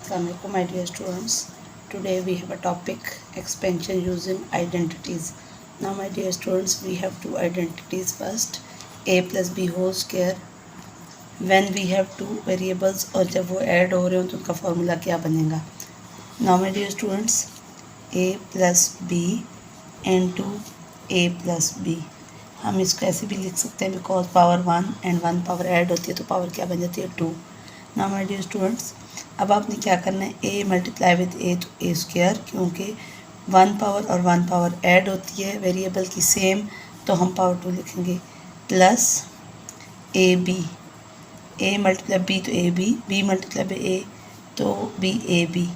Assalamualaikum my dear students. Today we have a topic expansion using identities. Now my dear students, we have two identities. First, a plus b whole square. When we have two variables और जब वो add हो रहे हो तो उनका formula क्या बनेगा. Now my dear students, a plus b into a plus b. हम इसको ऐसे भी लिख सकते हैं because power 1 and 1 power add होती है तो पावर क्या बन जाती है 2. नाउ माय डियर स्टूडेंट्स, अब आपने क्या करना है, a मल्टीप्लाई विद a तो a स्क्वायर, क्योंकि 1 पावर और 1 पावर ऐड होती है वेरिएबल की सेम तो हम पावर 2 लिखेंगे, plus A B, a multiply b तो A B, b multiply by a तो b A B,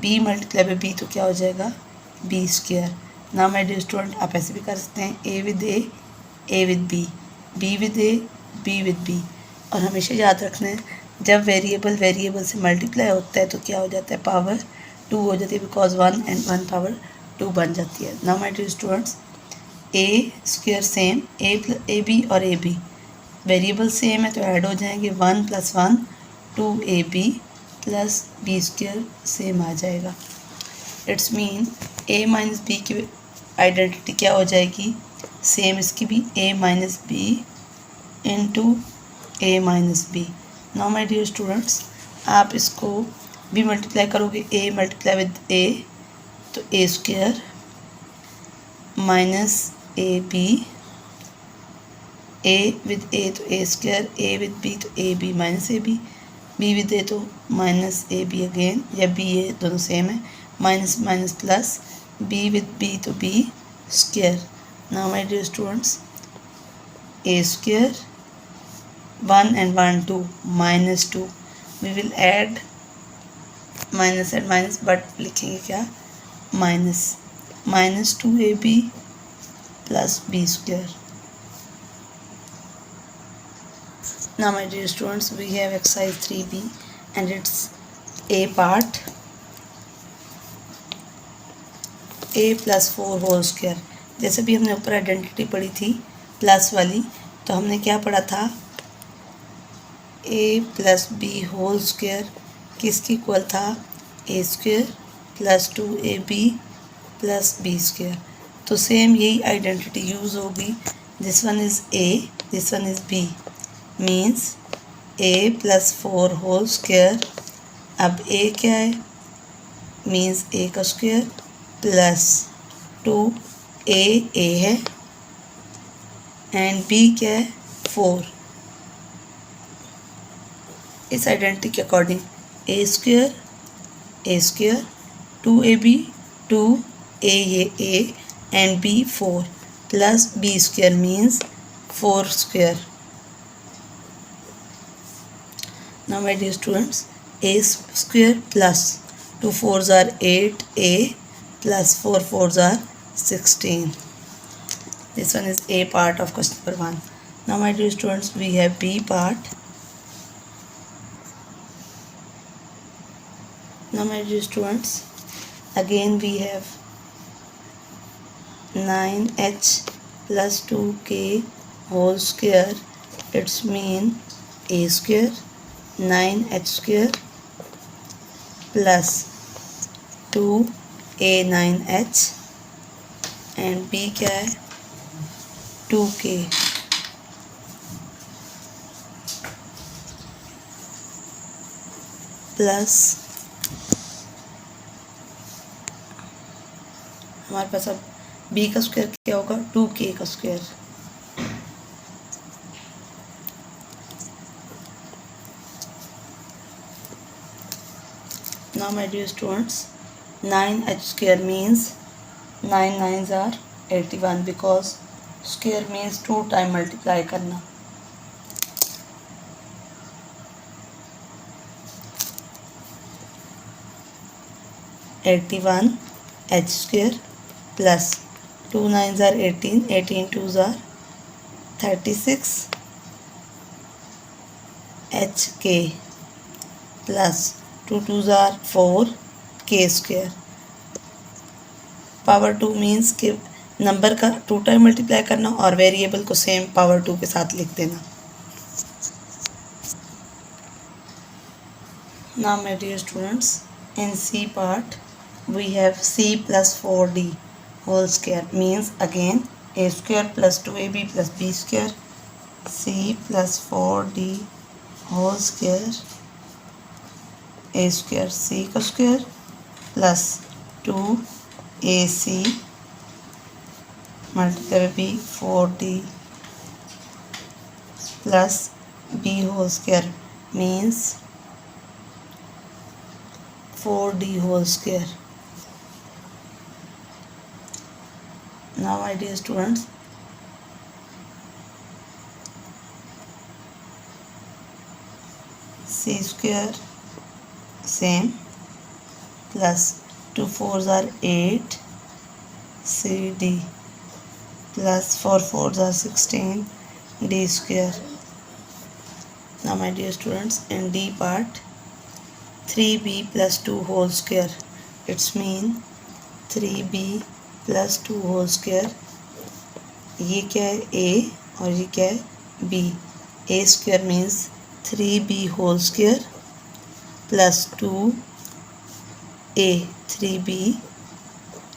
b multiply by b तो क्या हो जाएगा b square. Now my dear student, आप ऐसे भी कर सकते हैं a with b, b with a, b with b. और हमेशा याद रखना है जब वेरिएबल से मल्टीप्लाई होता है तो क्या हो जाता है, पावर 2 हो जाती है बिकॉज 1 एंड 1 पावर 2 बन जाती है. Now my dear students, A square same, A B और ए बी वेरिएबल सेम है तो ऐड हो जाएंगे, 1 + 1 2 A B plus B square same आ जाएगा. It's mean A minus B की आइडेंटिटी क्या हो जाएगी, सेम इसकी भी, a minus B into A minus B. Now my dear students, आप इसको भी मल्टीप्लाई करोगे, a मल्टीप्लाई विद a तो a square minus A B, a with a तो a square, a with b तो A B minus A B, b with a तो minus A B again, या b a दोनों same है, minus minus plus, b with b तो b square. Now my dear students, a square 1 and 1 2 minus 2, we will add minus and minus but लिखेंगे क्या, minus 2ab plus b square. Now my dear students, we have exercise 3b and its a part, a plus 4 whole square. जैसे भी हमने ऊपर identity पढ़ी थी plus वाली, तो हमने क्या पढ़ा था, a plus B whole square किसकी इक्वल था, a स्क्वायर प्लस 2ab प्लस बी स्क्वायर. तो सेम यही आइडेंटिटी यूज़ होगी, this one is a, this one is b, means a plus 4 whole square. अब a क्या है, मीन्स a का स्क्वायर प्लस 2a है एंड b क्या है 4. इस आइडेंटिटी के according a square 2ab 2a ये a and b 4 plus b square means 4 square. Now my dear students, a square plus 2 4s are 8a plus 4 4s are 16. This one is a part of question number 1. Now my dear students, we have b part. Now my dear students, again we have 9h plus 2k whole square. It's mean a square 9h square plus 2a 9h and b क्या है 2k plus हमारे पास अब b का square क्या होगा 2k का square. Now my dear students, 9h square means 9 9s are 81 because square means 2 time multiply करना. h square plus 2 9s are 18, 18 2s are 36 hk plus 2 2s are 4 k square. Power 2 means कि number का 2 time multiply करना और variable को same power 2 के साथ लिख देना. Now my dear students, in C part we have C plus 4D whole square, means again a square plus 2ab plus b square, C plus 4D whole square, a square c का square plus 2ac multiplied by b 4d plus b whole square, means 4d whole square. Now my dear students, c square same plus 2 4s are 8 cd plus 4 4s are 16 d square. Now my dear students, in D part 3b plus 2 whole square, it's mean 3b plus 2 whole square. ये क्या है a और ये क्या है b. a square means 3b whole square plus 2a 3b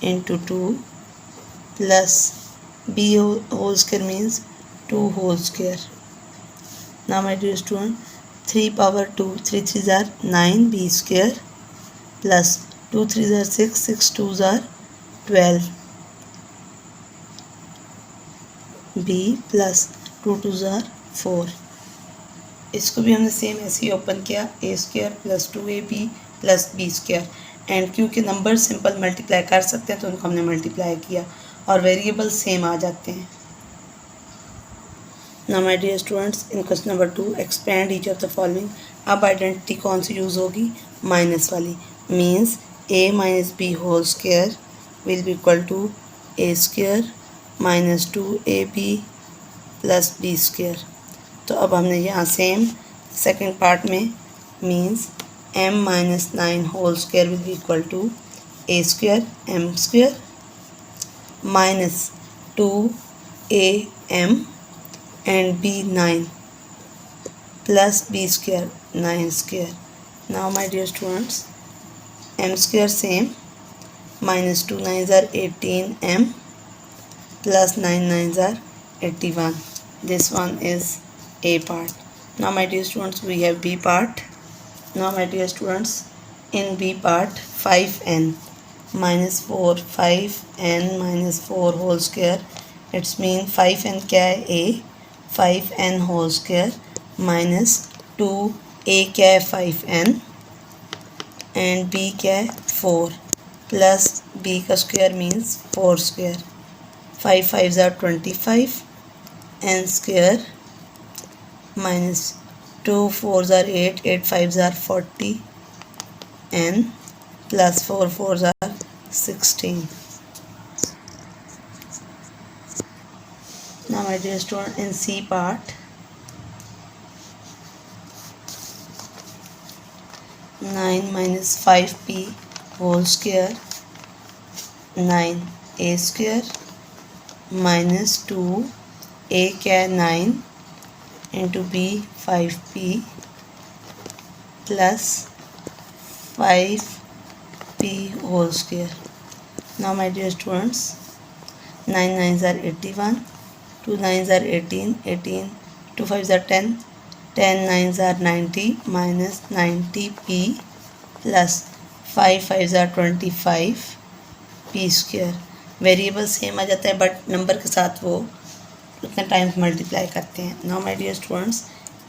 into 2 plus b whole square means 2 whole square. Now my dear student, 3 power 2, 3 3s are 9 b square plus 2 3s are 6, 6 2s are 12 b plus 2 2s are 4. इसको भी हमने same ऐसे ही open किया, a square plus 2ab plus b square, and क्योंकि number simple multiply कर सकते हैं तो उनको हमने मल्टीप्लाई किया और वेरिएबल सेम आ जाते हैं. Now my dear students, in question number 2 expand each of the following. अब आइडेंटिटी कौन सी यूज़ होगी? माइनस वाली, means a minus B whole square will be equal to a square minus 2ab plus b square. तो अब हमने यहाँ same second part में means m minus 9 whole square will be equal to a square m square minus 2am and b 9 plus b square 9 square. Now my dear students, m square same, minus 2 9s are 18m plus 9 9s are 81. This one is a part. Now my dear students, we have b part. Now my dear students, in b part 5n minus 4 5n minus 4 whole square, it's mean 5n क्या है a 5n whole square minus 2a क्या है 5n and b क्या है 4 plus b का square means 4 square. 5 5s are 25 n square minus 2 4s are 8 8 5s are 40 n plus 4 4s are 16. Now my dear student, in C part 9 minus 5p whole square 9a square minus 2a क्या 9 into b 5p plus 5p whole square. Now my dear students, 9 9s are 81, 2 9s are 18, 18, 2 5s are 10, 10 9s are 90 minus 90p plus 5 5s are 25 p square. Variable same आ जाता है but number के साथ वो उतने times multiply करते हैं. Now my dear students,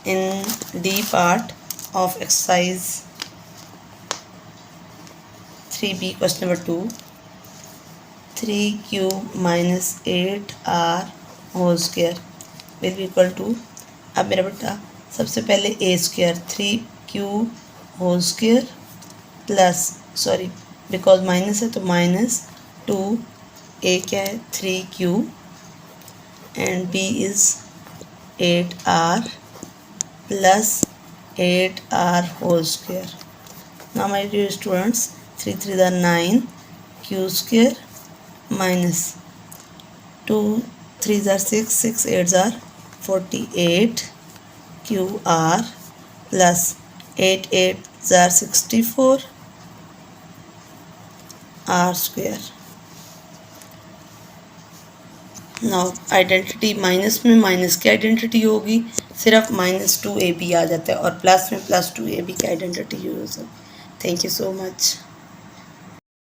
in the part of exercise 3b question number 2, 3q minus 8r whole square will be equal to. अब मेरा बेटा सबसे पहले a square 3q whole square plus sorry because minus है तो minus 2a क्या है 3q and b is 8r plus 8r whole square. Now my dear students, 3 3 are 9 q square minus 2 3s are 6, 6 8s are 48 QR plus 8 8 jar 64 r square. Now identity minus में minus की identity होगी, सिर्फ -2ab आ जाता है और plus में +2ab की identity use होगी। Thank you so much.